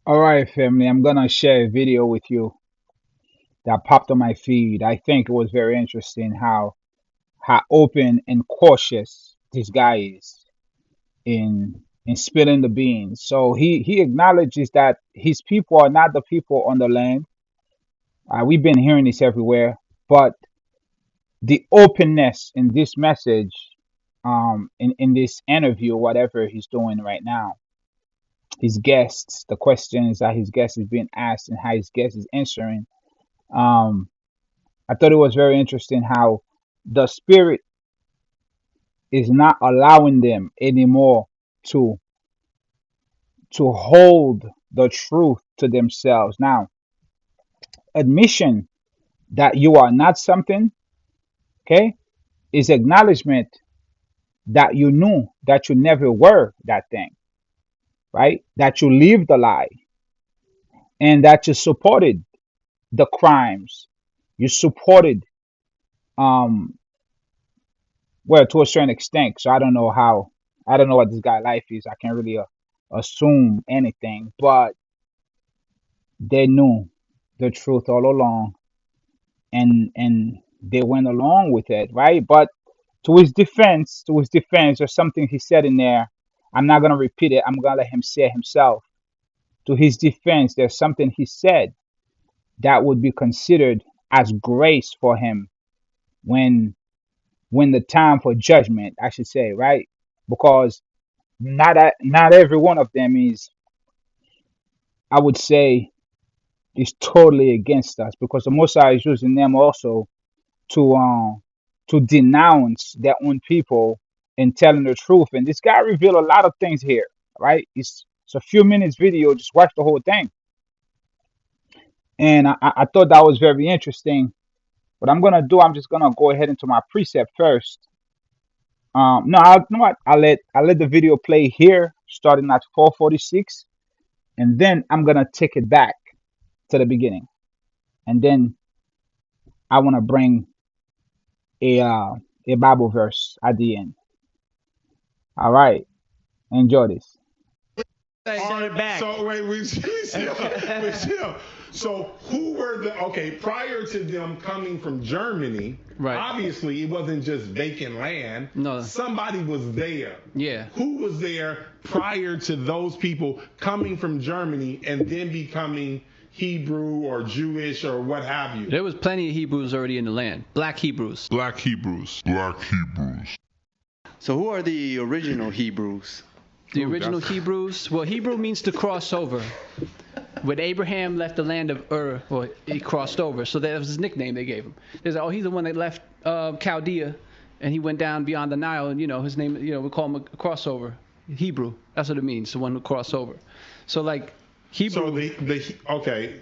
All right, family. I'm gonna share a video with you that popped on my feed. I think it was very interesting how open and cautious this guy is in spilling the beans. So he acknowledges that his people are not the people on the land. We've been hearing this everywhere, but the openness in this message, in this interview, whatever he's doing right now, his guests, the questions that his guest is being asked, and how his guest is answering. Um, I thought it was very interesting how the spirit is not allowing them anymore to to hold the truth to themselves. Now, admission that you are not something, okay, is acknowledgement that you knew that you never were that thing, right? That you lived the lie and that you supported the crimes. You supported um well, to a certain extent. So I don't know what this guy life is. I can't really assume anything, but they knew the truth all along, and they went along with it, right? But to his defense, there's something he said in there. I'm not gonna repeat it. I'm gonna let him say it himself. To his defense, there's something he said that would be considered as grace for him when when the time for judgment, I should say, right? Because not every one of them is, I would say, is totally against us, because the Most High is using them also to denounce their own people and telling the truth. And this guy revealed a lot of things here, right? It's a few minutes video. Just watch the whole thing, and I thought that was very interesting. What I'm gonna do, I'm just gonna go ahead into my precept first. No, you know what? I let the video play here, starting at 4:46, and then I'm gonna take it back to the beginning, and then I want to bring a Bible verse at the end. All right, enjoy this. All Send right. it back. So wait, we still. So who were the okay prior to them coming from Germany? Right. Obviously, it wasn't just vacant land. No. Somebody was there. Yeah. Who was there prior to those people coming from Germany and then becoming Hebrew or Jewish or what have you? There was plenty of Hebrews already in the land. Black Hebrews. Black Hebrews. Black Hebrews. So who are the original Hebrews? The Ooh, original that's- Hebrews. Well, Hebrew means to cross over. When Abraham left the land of Ur, well, he crossed over. So that was his nickname they gave him. They said, oh, he's the one that left Chaldea, and he went down beyond the Nile, and his name, we call him a crossover. Hebrew. That's what it means, the one who crossed over. So like Hebrew, So the okay,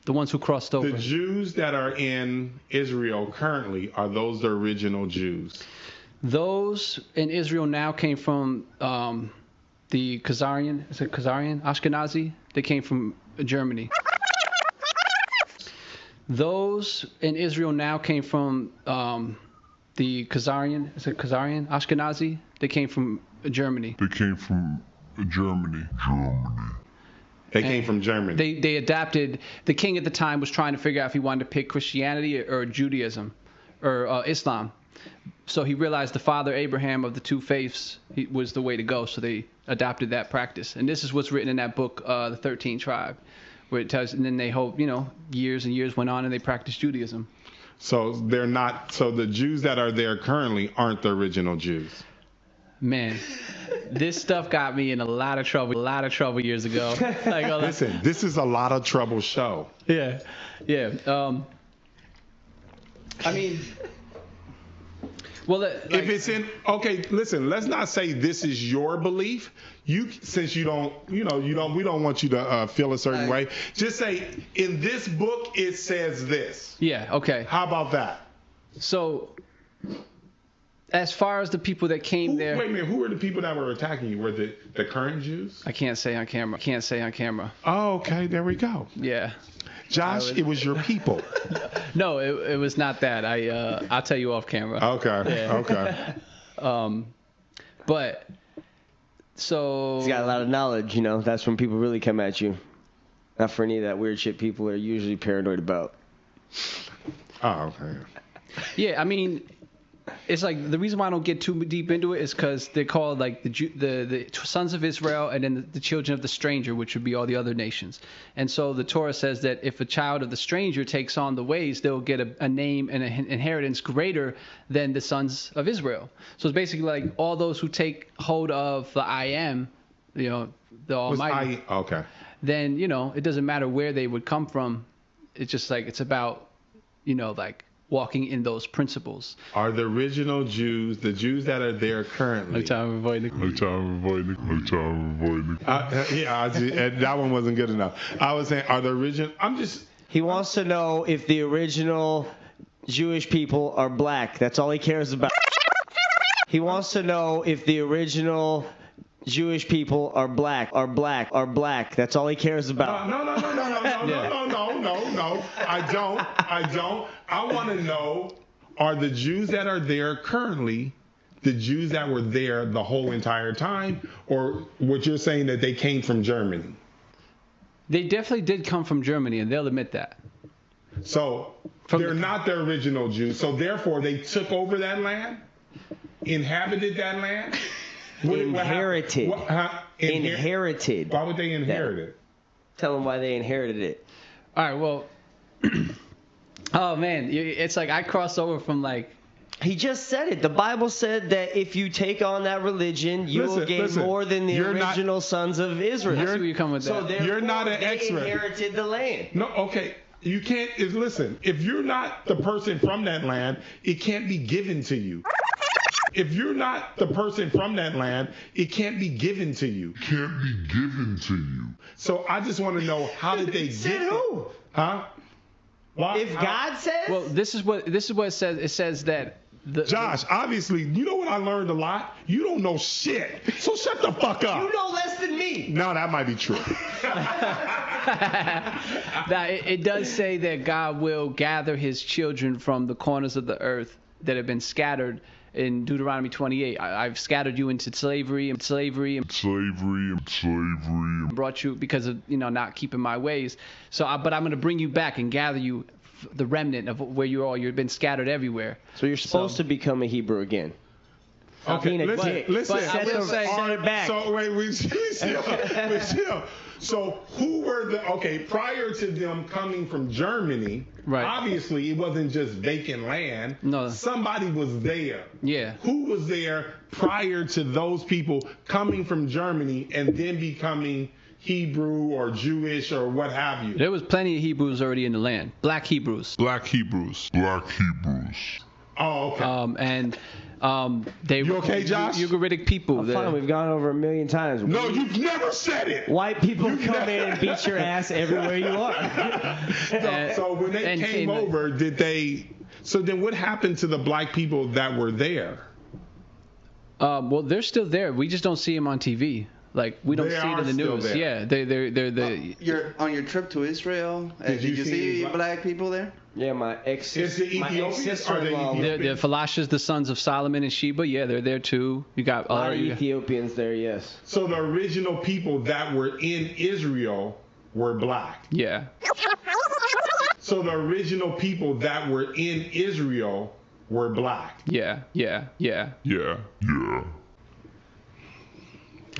the ones who crossed over. the Jews that are in Israel currently are those the original Jews? Those in Israel now came from the Khazarian. Is it Khazarian? Ashkenazi. They came from Germany. Those in Israel now came from the Khazarian. Is it Khazarian? Ashkenazi. They came from Germany. They came from Germany. They came from Germany. They adapted. The king at the time was trying to figure out if he wanted to pick Christianity or Judaism or Islam. So he realized the father Abraham of the two faiths was the way to go. So they adopted that practice. And this is what's written in that book, the 13 Tribe, where it tells. And then they hope, years and years went on, and they practiced Judaism. So they're not. So the Jews that are there currently aren't the original Jews. Man, this stuff got me in a lot of trouble years ago. Like, Listen, this is a lot of trouble show. yeah, yeah. I mean, well, If it's in okay, listen, let's not say this is your belief. Since you don't, we don't want you to feel a certain way. Just say in this book it says this. yeah, okay. How about that? So, as far as the people that came there, Wait a minute, who were the people that were attacking you? Were the current Jews? I can't say on camera. Oh, okay, there we go. Yeah. Josh, it was your people. No, it was not that. I'll tell you off camera. Okay, Yeah. okay. But so He's got a lot of knowledge, That's when people really come at you. Not for any of that weird shit people are usually paranoid about. Oh, okay. Yeah, I mean, it's like the reason why I don't get too deep into it is because they're called like the sons of Israel and then the children of the stranger, which would be all the other nations. And so the Torah says that if a child of the stranger takes on the ways, they'll get a name and an inheritance greater than the sons of Israel. So it's basically like all those who take hold of the I am, you know, the Was Almighty. okay. Then it doesn't matter where they would come from. It's just like it's about like walking in those principles. Are the original Jews, the Jews that are there currently? No time avoiding. No time avoiding. No time avoiding. And that one wasn't good enough. I was saying, are the original? He wants to know if the original Jewish people are black. That's all he cares about. He wants to know if the original Jewish people are black. That's all he cares about. No. I don't. I want to know, are the Jews that are there currently the Jews that were there the whole entire time, or what you're saying that they came from Germany? They definitely did come from Germany, and they'll admit that. So they're not the original Jews. So therefore, they took over that land, inhabited that land. Inherited. Inherited. Why would they inherit it? Tell them why they inherited it. All right, well, oh man, it's like I crossed over from like. He just said it. The Bible said that if you take on that religion, you will gain more than the original sons of Israel. That's where you come with that. So therefore, you're not an they expert. inherited the land. No, okay. You can't. Listen, if you're not the person from that land, it can't be given to you. If you're not the person from that land, it can't be given to you. Can't be given to you. So I just want to know, how did they Said get who? it? Huh? Why, If God says. Well, this is what it says. It says that. Josh, obviously, you know what I learned a lot? You don't know shit. So shut the fuck up. You know less than me. No, that might be true. Now, it does say that God will gather his children from the corners of the earth that have been scattered in Deuteronomy 28. I've scattered you into slavery, and brought you because of not keeping my ways. So, but I'm going to bring you back and gather you, the remnant of where you've been scattered everywhere. So you're supposed to become a Hebrew again. Okay, listen. I will say, set it back. So wait, we still. So who were prior to them coming from Germany? Right. Obviously, it wasn't just vacant land. No. Somebody was there. Yeah. Who was there prior to those people coming from Germany and then becoming Hebrew or Jewish or what have you? There was plenty of Hebrews already in the land. Black Hebrews. Black Hebrews. Black Hebrews. Oh, okay. They You okay, Josh? Ugaritic people. I'm fine. We've gone over 1,000,000 times. No, you've never said it. White people come in and beat your ass everywhere you are. So when they came over, did they? So then, what happened to the black people that were there? Well, they're still there. We just don't see them on TV. Like we don't They see it are in the still news. there. Yeah, they're You're on your trip to Israel. Did Did you you see see any black people there? Yeah, my Is the Ethiopians? sister-in-law. the Falashas, the sons of Solomon and Sheba. Yeah, they're there too. You got A lot of Ethiopians there, yes. So the original people that were in Israel were black. Yeah. So the original people that were in Israel were black. Yeah. Yeah.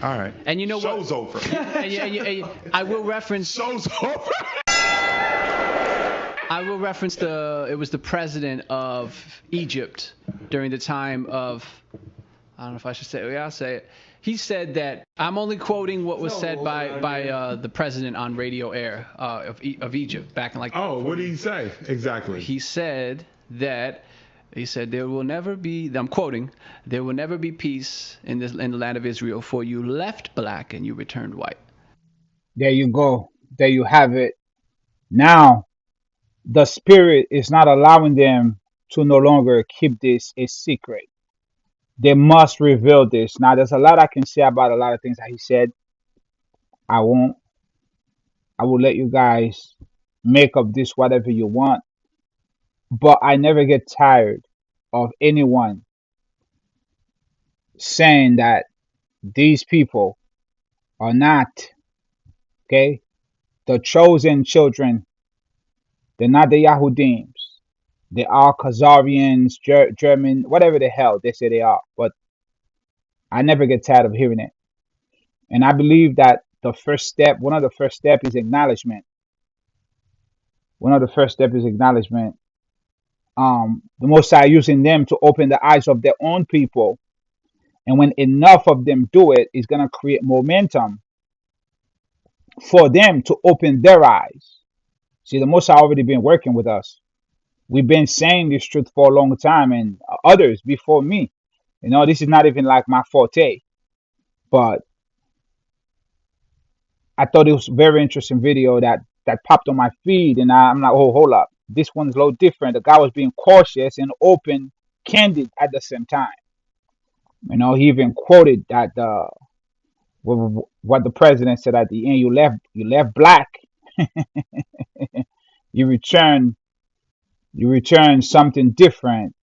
All right. And you know what? Show's over. And I will reference. Show's over. I will reference it was the president of Egypt during the time of, I don't know if I should say it. Yeah, I'll say it. He said that, I'm only quoting what was said by the president on radio air of Egypt back in like. Oh, what did he say exactly? He said there will never be, I'm quoting, there will never be peace in the land of Israel, for you left black and you returned white. There you go. There you have it. Now, the spirit is not allowing them to no longer keep this a secret. They must reveal this. Now, there's a lot I can say about a lot of things that he said. I won't. I will let you guys make up this whatever you want. But I never get tired of anyone saying that these people are not, okay? the chosen children. They're not the Yahudims. They are Khazarians, German, whatever the hell they say they are. But I never get tired of hearing it. And I believe that the first step, one of the first step is acknowledgement. One of the first step is acknowledgement. The Most High using them to open the eyes of their own people. And when enough of them do it, it's going to create momentum for them to open their eyes. See, the Most High already been working with us. We've been saying this truth for a long time, and others before me. You know, this is not even like my forte, but I thought it was a very interesting video that popped on my feed, and I'm like, oh, hold up, this one's a little different. The guy was being cautious and open, candid at the same time. You know, he even quoted that what the president said at the end: you left black, you return, you return something different.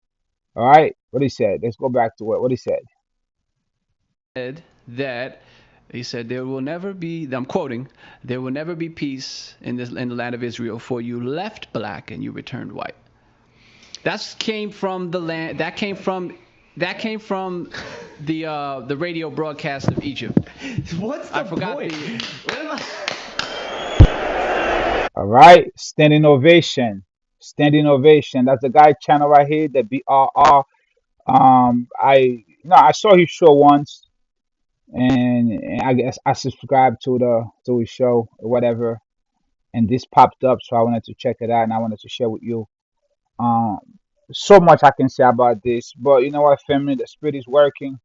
All right, what he said. Let's go back to what he said. Said that he said there will never be. I'm quoting. There will never be peace in the land of Israel, for you left black and you returned white. That came from the land. That came from the radio broadcast of Egypt. What's the I forgot point? the. All right, standing ovation, standing ovation. That's the guy channel right here, the BRR. I saw his show once, and I guess I subscribed to his show or whatever, and this popped up, so I wanted to check it out, and I wanted to share with you. Um, so much I can say about this, but you know what, family, the spirit is working.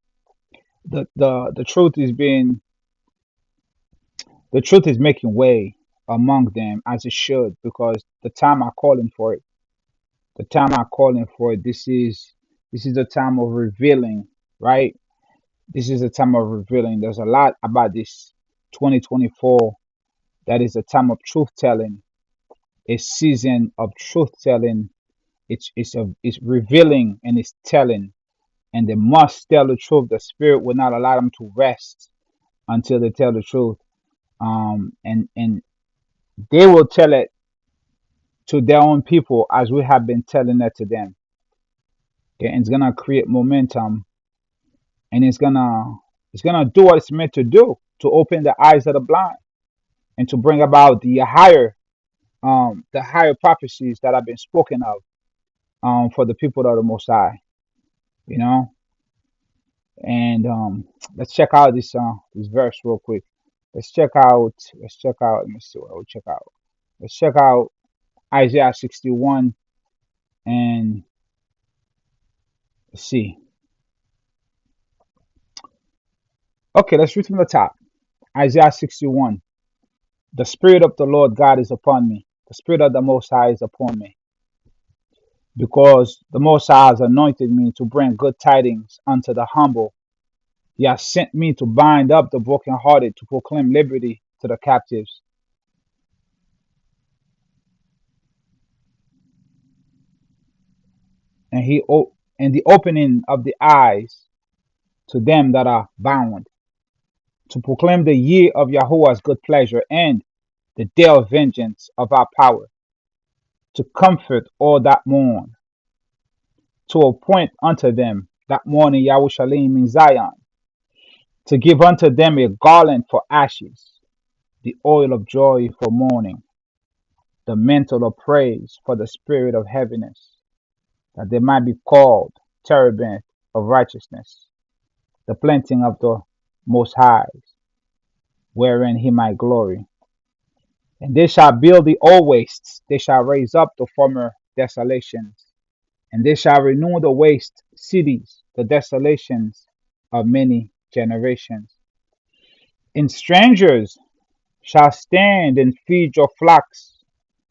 The truth is being the truth is making way among them as it should, because the time are calling for it. The time I'm calling for it. This is the time of revealing, right? This is a time of revealing. There's a lot about this 2024 that is a time of truth telling, a season of truth telling. It's revealing and it's telling, and they must tell the truth. The Spirit will not allow them to rest until they tell the truth. And they will tell it to their own people as we have been telling it to them. Okay, and it's gonna create momentum, and it's gonna do what it's meant to do, to open the eyes of the blind and to bring about the higher prophecies that have been spoken of for the people of the Most High, you know. And let's check out this verse real quick. Let's check out. Let me see what we'll check out. Let's check out Isaiah 61, and let's see. Okay, let's read from the top. Isaiah 61. The Spirit of the Lord God is upon me. The Spirit of the Most High is upon me, because the Most High has anointed me to bring good tidings unto the humble. He has sent me to bind up the brokenhearted, to proclaim liberty to the captives, and and the opening of the eyes to them that are bound, to proclaim the year of Yahuwah's good pleasure and the day of vengeance of our power, to comfort all that mourn, to appoint unto them that mourn in Yahushalim in Zion, to give unto them a garland for ashes, the oil of joy for mourning, the mantle of praise for the spirit of heaviness, that they might be called terebinth of righteousness, the planting of the Most High, wherein he might glory. And they shall build the old wastes, they shall raise up the former desolations, and they shall renew the waste cities, the desolations of many generations. And strangers shall stand and feed your flocks,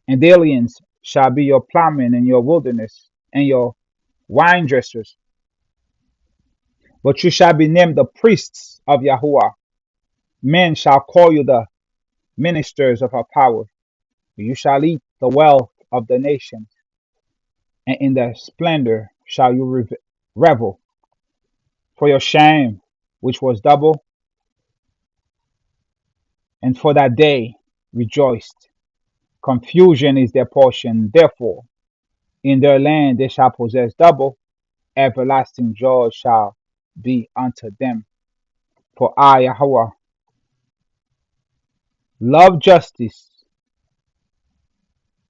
and aliens shall be your plowmen in your wilderness, and your wine dressers. But you shall be named the priests of Yahuwah. Men shall call you the ministers of her power. You shall eat the wealth of the nations, and in their splendor shall you revel. For your shame, which was double, and for that day rejoiced. Confusion is their portion. Therefore, in their land they shall possess double. Everlasting joy shall be unto them. For I, Yahweh, love justice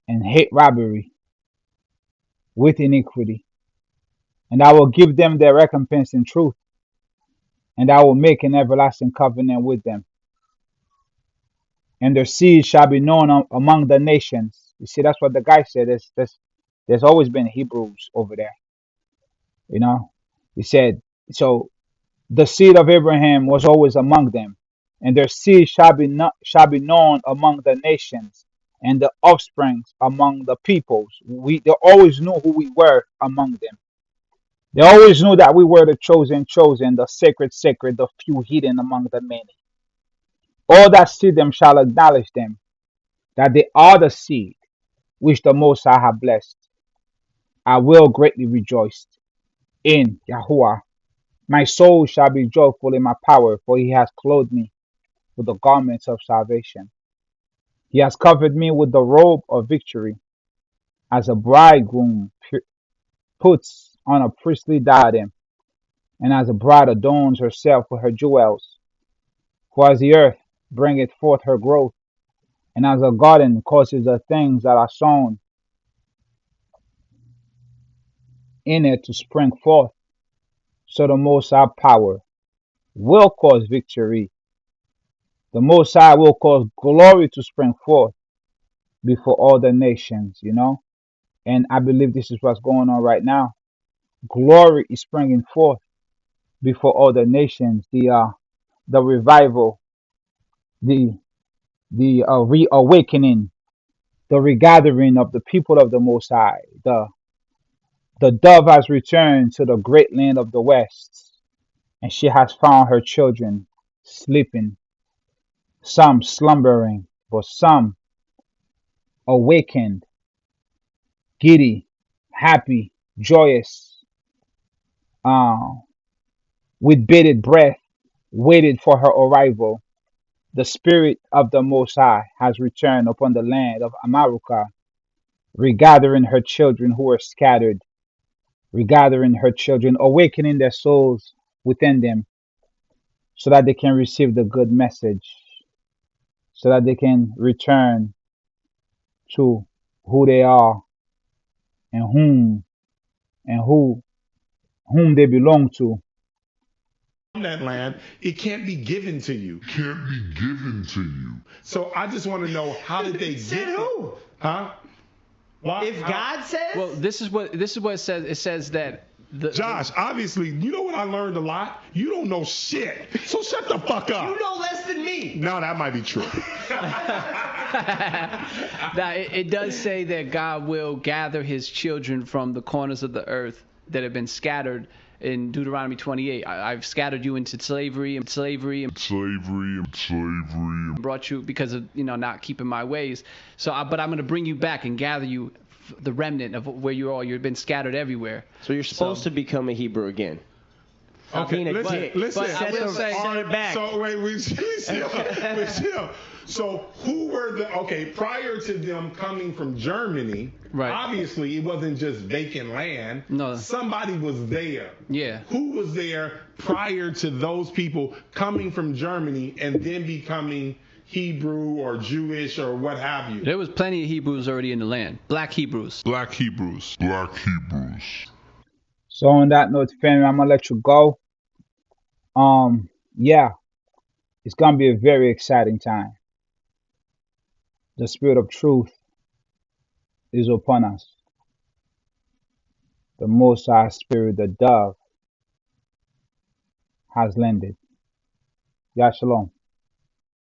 and hate robbery with iniquity. And I will give them their recompense in truth, and I will make an everlasting covenant with them. And their seed shall be known among the nations. You see, that's what the guy said. There's always been Hebrews over there. You know, he said, so the seed of Abraham was always among them, and their seed shall be known among the nations, and the offsprings among the peoples. They always knew who we were among them. They always knew that we were the chosen, the sacred, the few hidden among the many. All that see them shall acknowledge them, that they are the seed which the Most High have blessed. I will greatly rejoice in Yahuwah. My soul shall be joyful in my power, for he has clothed me with the garments of salvation. He has covered me with the robe of victory, as a bridegroom puts on a priestly diadem, and as a bride adorns herself with her jewels. For as the earth bringeth forth her growth, and as a garden causes the things that are sown in it to spring forth, so the Most High power will cause victory. The Most High will cause glory to spring forth before all the nations, you know? And I believe this is what's going on right now. Glory is springing forth before all the nations. The revival, the reawakening, the regathering of the people of the Most High. The dove has returned to the great land of the west, and she has found her children sleeping, some slumbering, but some awakened, giddy, happy, joyous, uh, with bated breath, waited for her arrival. The Spirit of the Most High has returned upon the land of Amaruka, regathering her children who were scattered, regathering her children, awakening their souls within them so that they can receive the good message, so that they can return to who they are and whom they belong to. That land, it can't be given to you. Can't be given to you. So I just want to know, how did they Said get it? who? Huh? Why? If God says, Well, this is what it says. It says that Josh, obviously, you know what I learned a lot? You don't know shit. So shut the fuck up. you know less than me. No, that might be true. Now, it does say that God will gather his children from the corners of the earth that have been scattered in Deuteronomy 28. I've scattered you into slavery and brought you because of not keeping my ways. But I'm going to bring you back and gather you, the remnant of where you are. You've been scattered everywhere. So you're supposed to become a Hebrew again. Stop being a dick. listen. but I will say- Send it back. So wait, we still. So who were prior to them coming from Germany? Right. Obviously, it wasn't just vacant land. No. Somebody was there. Yeah. Who was there prior to those people coming from Germany and then becoming Hebrew or Jewish or what have you? There was plenty of Hebrews already in the land. Black Hebrews. Black Hebrews. Black Hebrews. So on that note, family, I'm gonna let you go. Yeah, it's gonna be a very exciting time. The spirit of truth is upon us. The Most High Spirit, the dove, has landed. Yah Shalom.